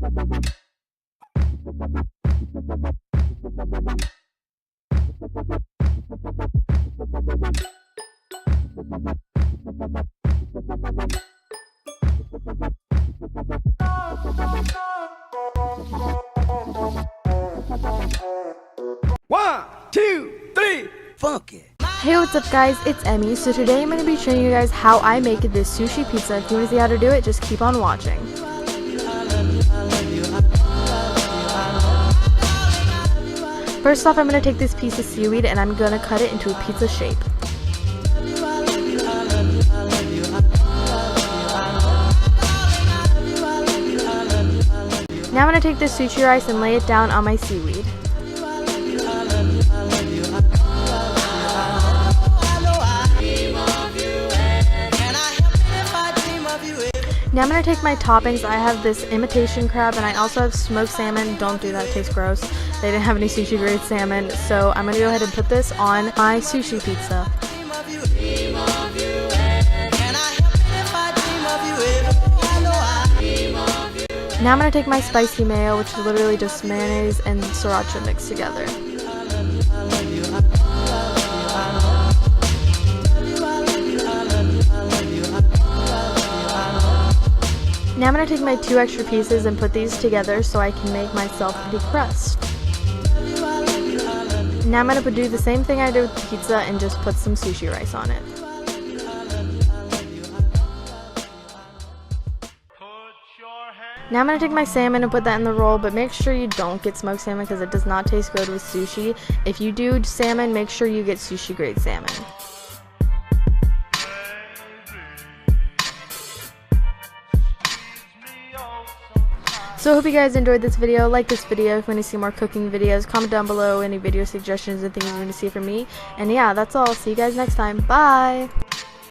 One, two, three, funk it. Hey, what's up guys, it's Emmy. So today I'm going to be showing you guys how I make this sushi pizza. If you want to see how to do it, just keep on watching. First off, I'm going to take this piece of seaweed and I'm going to cut it into a pizza shape. Now I'm going to take this sushi rice and lay it down on my seaweed. Now I'm going to take my toppings. I have this imitation crab and I also have smoked salmon. Don't do that, it tastes gross. They didn't have any sushi grade salmon, so I'm going to go ahead and put this on my sushi pizza. Now I'm going to take my spicy mayo, which is literally just mayonnaise and sriracha mixed together. Now I'm going to take my 2 extra pieces and put these together so I can make myself a crust. Now I'm going to do the same thing I did with the pizza and just put some sushi rice on it. Now I'm going to take my salmon and put that in the roll, but make sure you don't get smoked salmon because it does not taste good with sushi. If you do salmon, make sure you get sushi grade salmon. So I hope you guys enjoyed this video. Like this video if you want to see more cooking videos. Comment down below any video suggestions and things you want to see from me. And yeah, that's all. See you guys next time. Bye!